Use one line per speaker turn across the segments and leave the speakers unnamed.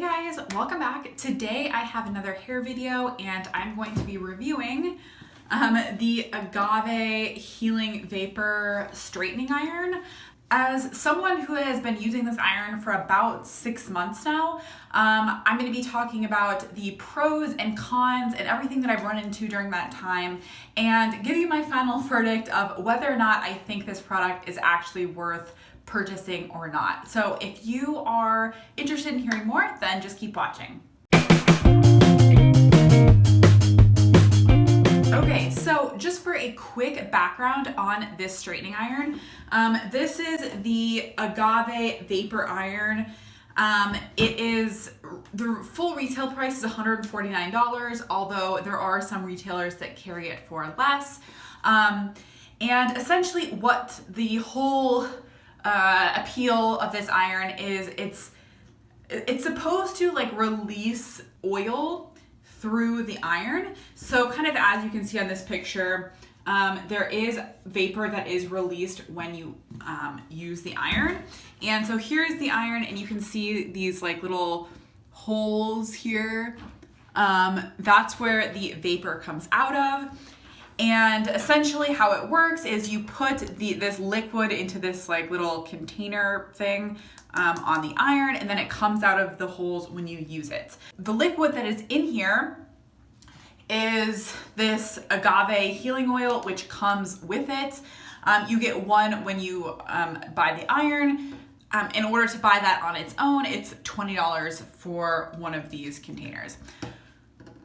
guys, welcome back. Today I have another hair video and I'm going to be reviewing the Agave Healing Vapor Straightening Iron. As someone who has been using this iron for about 6 months now, I'm going to be talking about the pros and cons and everything that I've run into during that time and give you my final verdict of whether or not I think this product is actually worth purchasing or not. So if you are interested in hearing more, then just keep watching. Okay, so just for a quick background on this straightening iron, this is the Agave Vapor Iron. The full retail price is $149, although there are some retailers that carry it for less. And essentially what the whole appeal of this iron is, it's supposed to like release oil through the iron. So kind of as you can see on this picture, there is vapor that is released when you use the iron. And so here's the iron and you can see these like little holes here. That's where the vapor comes out of. And essentially how it works is you put this liquid into this like little container thing on the iron, and then it comes out of the holes when you use it. The liquid that is in here is this agave healing oil, which comes with it. You get one when you buy the iron. In order to buy that on its own, it's $20 for one of these containers.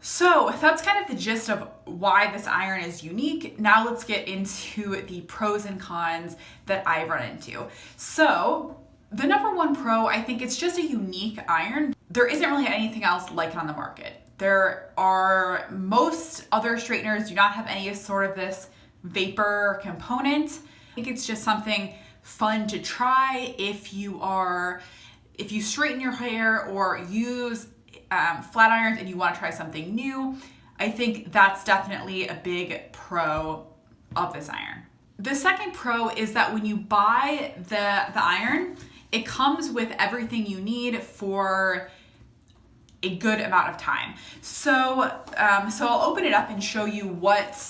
So that's kind of the gist of why this iron is unique. Now let's get into the pros and cons that I've run into. So the number one pro, I think it's just a unique iron. There isn't really anything else like it on the market. Most other straighteners do not have any sort of this vapor component. I think it's just something fun to try if you straighten your hair or use flat irons and you want to try something new. I think that's definitely a big pro of this iron. The second pro is that when you buy the iron, it comes with everything you need for a good amount of time. So I'll open it up and show you what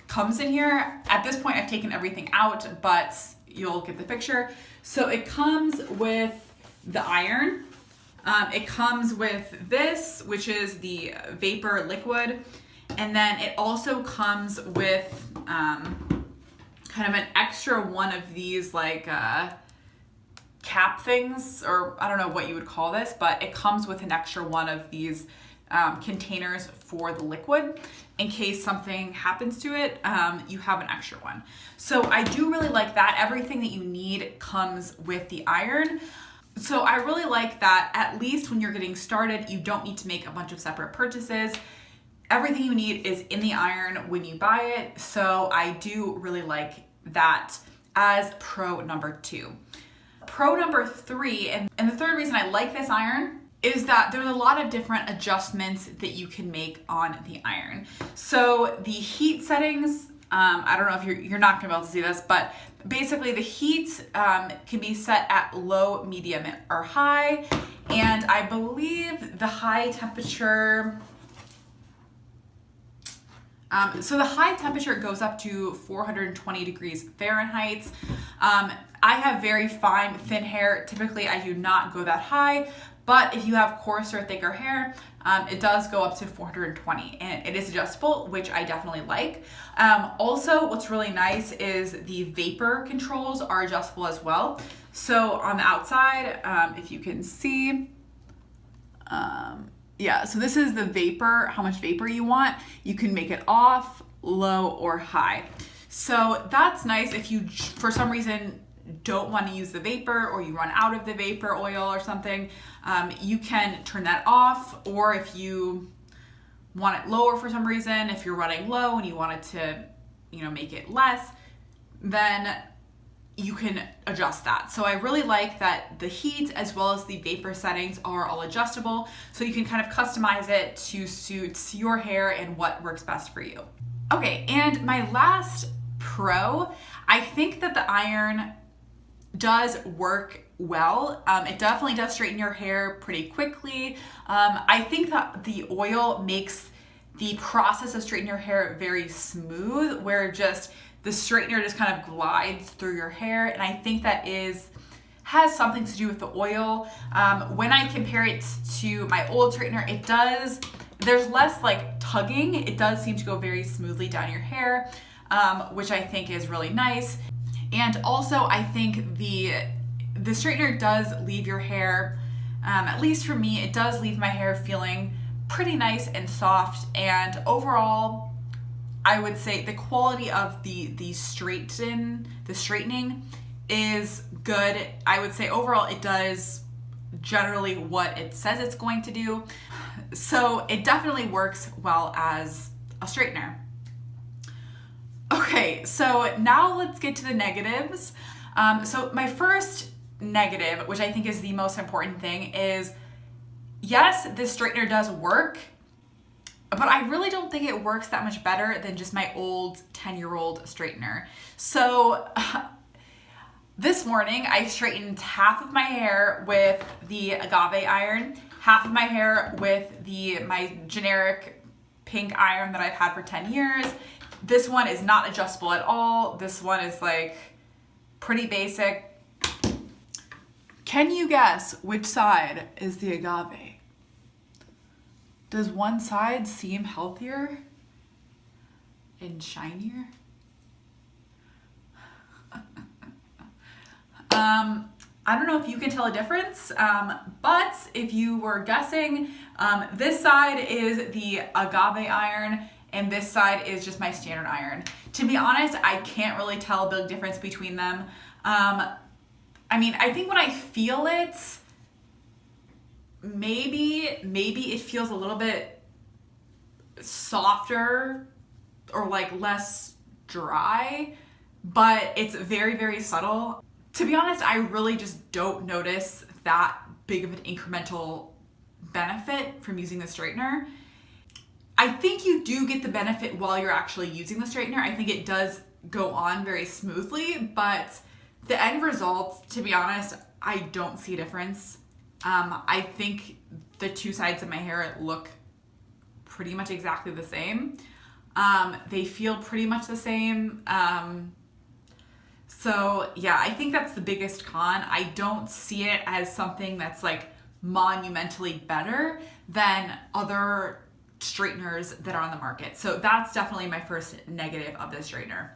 comes in here. At this point, I've taken everything out, but you'll get the picture. So it comes with the iron. It comes with this, which is the vapor liquid, and then it also comes with kind of an extra one of these like cap things, or I don't know what you would call this, but it comes with an extra one of these containers for the liquid. In case something happens to it, you have an extra one. So I do really like that. Everything that you need comes with the iron. So I really like that at least when you're getting started, you don't need to make a bunch of separate purchases. Everything you need is in the iron when you buy it. So I do really like that as pro number 2. Pro number 3, and the third reason I like this iron is that there's a lot of different adjustments that you can make on the iron. So the heat settings, I don't know if you're not gonna be able to see this, but basically the heat can be set at low, medium, or high. And I believe the high temperature, so the high temperature goes up to 420 degrees Fahrenheit. I have very fine, thin hair. Typically, I do not go that high, but if you have coarser, thicker hair, it does go up to 420, and it is adjustable, which I definitely like. Also, what's really nice is the vapor controls are adjustable as well. So on the outside, if you can see, yeah, so this is the vapor, how much vapor you want. You can make it off, low, or high. So that's nice if you, for some reason, don't want to use the vapor or you run out of the vapor oil or something, you can turn that off. Or if you want it lower for some reason, if you're running low and you want it to, make it less, then you can adjust that. So I really like that the heat as well as the vapor settings are all adjustable. So you can kind of customize it to suit your hair and what works best for you. Okay, and my last pro, I think that the iron does work well. It definitely does straighten your hair pretty quickly. I think that the oil makes the process of straightening your hair very smooth, where just the straightener just kind of glides through your hair. And I think that has something to do with the oil. When I compare it to my old straightener, there's less like tugging. It does seem to go very smoothly down your hair, which I think is really nice. And also I think the straightener does leave your hair, at least for me, it does leave my hair feeling pretty nice and soft. And overall, I would say the quality of the straightening is good. I would say overall it does generally what it says it's going to do. So it definitely works well as a straightener. Okay, so now let's get to the negatives. So my first negative, which I think is the most important thing, is yes, this straightener does work, but I really don't think it works that much better than just my old 10-year-old straightener. So this morning I straightened half of my hair with the agave iron, half of my hair with my generic pink iron that I've had for 10 years. This one is not adjustable at all. This one is like pretty basic. Can you guess which side is the agave? Does one side seem healthier and shinier? I don't know if you can tell a difference, but if you were guessing, this side is the agave iron and this side is just my standard iron. To be honest, I can't really tell a big difference between them. I mean, I think when I feel it, maybe it feels a little bit softer or like less dry, but it's very, very subtle. To be honest, I really just don't notice that big of an incremental benefit from using the straightener. I think you do get the benefit while you're actually using the straightener. I think it does go on very smoothly, but the end result, to be honest, I don't see a difference. I think the two sides of my hair look pretty much exactly the same. They feel pretty much the same. So yeah, I think that's the biggest con. I don't see it as something that's like monumentally better than other straighteners that are on the market. So that's definitely my first negative of this straightener.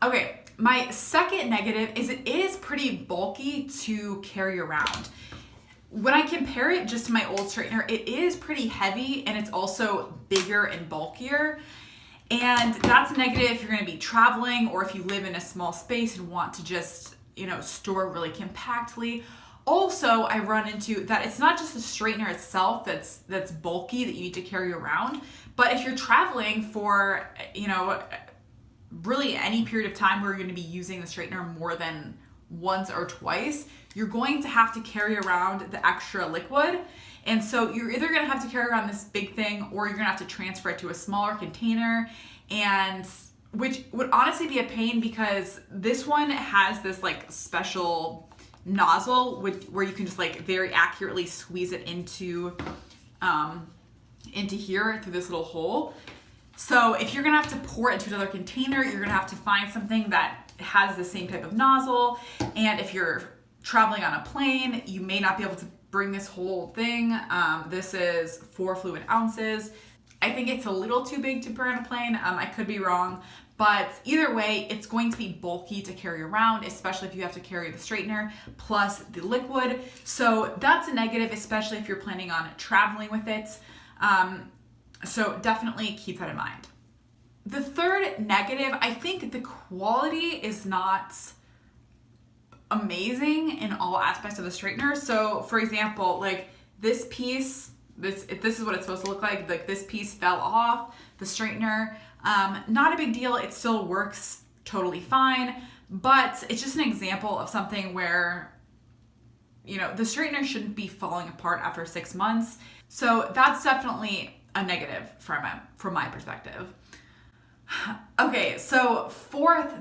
Okay, my second negative is it is pretty bulky to carry around. When I compare it just to my old straightener, it is pretty heavy and it's also bigger and bulkier. And that's a negative if you're going to be traveling or if you live in a small space and want to just, store really compactly. Also, I run into that it's not just the straightener itself that's bulky that you need to carry around, but if you're traveling for, really any period of time where you're going to be using the straightener more than once or twice, you're going to have to carry around the extra liquid. And so you're either going to have to carry around this big thing or you're going to have to transfer it to a smaller container, and which would honestly be a pain because this one has this like special nozzle where you can just like very accurately squeeze it into here through this little hole. So if you're gonna have to pour it into another container, you're gonna have to find something that has the same type of nozzle. And if you're traveling on a plane, you may not be able to bring this whole thing. This is 4 fluid ounces. I think it's a little too big to put on a plane. I could be wrong, but either way, it's going to be bulky to carry around, especially if you have to carry the straightener plus the liquid. So that's a negative, especially if you're planning on traveling with it. So definitely keep that in mind. The third negative, I think the quality is not amazing in all aspects of the straightener. So for example, like this piece, this is what it's supposed to look like. Like this piece fell off the straightener. Not a big deal. It still works totally fine, but it's just an example of something where, the straightener shouldn't be falling apart after 6 months. So that's definitely a negative from my perspective. Okay, so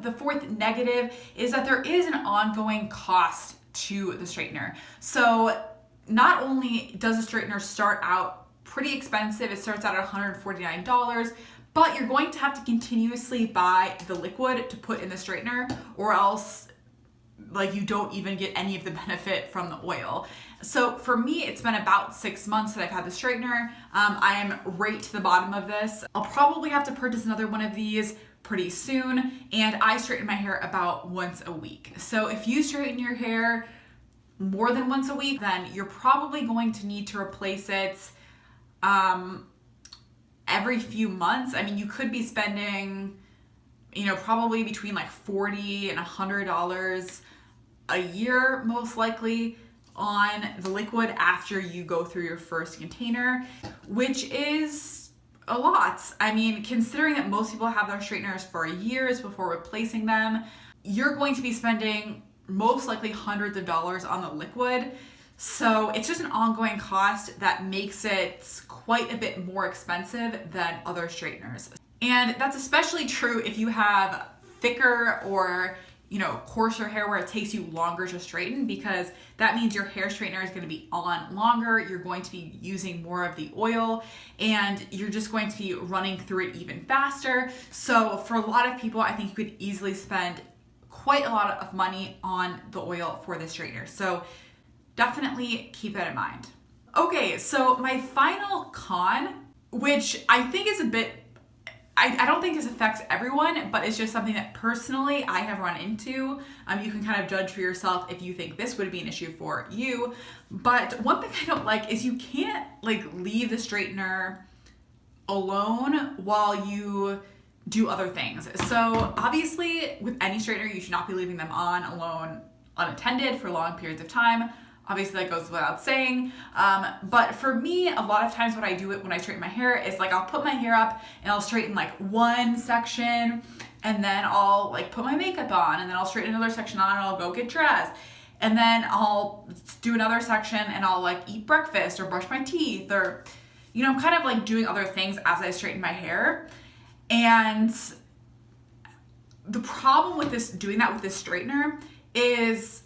the fourth negative is that there is an ongoing cost to the straightener. So not only does the straightener start out pretty expensive, it starts out at $149, but you're going to have to continuously buy the liquid to put in the straightener, or else like you don't even get any of the benefit from the oil. So for me, it's been about 6 months that I've had the straightener. I am right to the bottom of this. I'll probably have to purchase another one of these pretty soon, and I straighten my hair about once a week. So if you straighten your hair more than once a week, then you're probably going to need to replace it every few months. I mean, you could be spending, you know, probably between like $40 and $100 a year, most likely, on the liquid after you go through your first container, which is a lot. I mean, considering that most people have their straighteners for years before replacing them, you're going to be spending most likely hundreds of dollars on the liquid. So it's just an ongoing cost that makes it quite a bit more expensive than other straighteners. And that's especially true if you have thicker or, you know, coarser hair where it takes you longer to straighten, because that means your hair straightener is going to be on longer, you're going to be using more of the oil, and you're just going to be running through it even faster. So for a lot of people, I think you could easily spend quite a lot of money on the oil for the straightener. So definitely keep that in mind. Okay, so my final con, which I think is a bit, I don't think this affects everyone, but it's just something that personally I have run into. You can kind of judge for yourself if you think this would be an issue for you. But one thing I don't like is you can't like leave the straightener alone while you do other things. So obviously with any straightener, you should not be leaving them on alone, unattended for long periods of time. Obviously that goes without saying. But for me, a lot of times what I do when I straighten my hair is like I'll put my hair up and I'll straighten like one section, and then I'll like put my makeup on, and then I'll straighten another section on, and I'll go get dressed. And then I'll do another section and I'll like eat breakfast or brush my teeth, or, you know, I'm kind of like doing other things as I straighten my hair. And the problem with doing that with this straightener is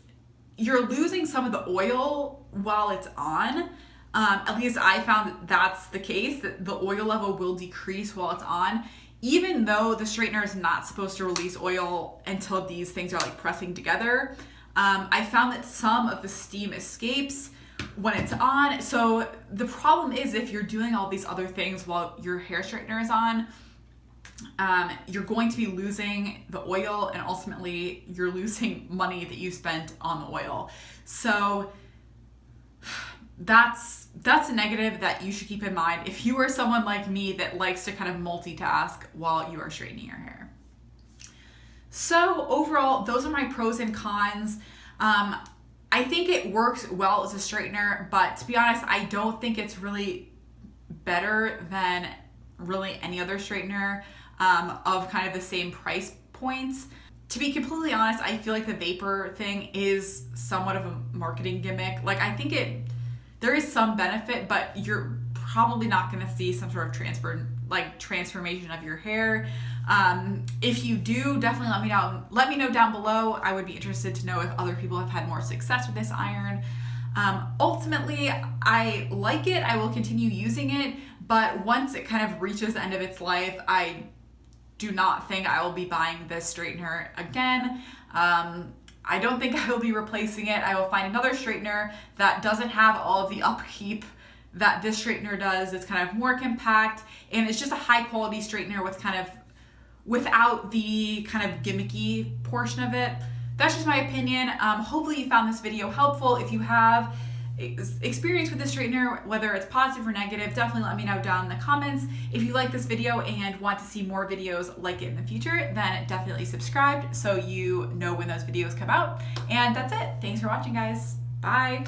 you're losing some of the oil while it's on. At least I found that that's the case, that the oil level will decrease while it's on, even though the straightener is not supposed to release oil until these things are like pressing together. I found that some of the steam escapes when it's on. So the problem is if you're doing all these other things while your hair straightener is on, you're going to be losing the oil, and ultimately you're losing money that you spent on the oil. So that's a negative that you should keep in mind if you are someone like me that likes to kind of multitask while you are straightening your hair. So overall, those are my pros and cons. I think it works well as a straightener, but to be honest, I don't think it's really better than really any other straightener of kind of the same price points. To be completely honest, I feel like the vapor thing is somewhat of a marketing gimmick. Like, I think there is some benefit, but you're probably not going to see some sort of transformation of your hair. If you do, definitely let me know down below. I would be interested to know if other people have had more success with this iron. Ultimately, I like it. I will continue using it, but once it kind of reaches the end of its life, I do not think I will be buying this straightener again. I don't think I will be replacing it. I will find another straightener that doesn't have all of the upkeep that this straightener does. It's kind of more compact, and it's just a high quality straightener without the kind of gimmicky portion of it. That's just my opinion. Hopefully you found this video helpful. If you have experience with this straightener, whether it's positive or negative, definitely let me know down in the comments. If you like this video and want to see more videos like it in the future, then definitely subscribe so you know when those videos come out. And that's it. Thanks for watching, guys. Bye.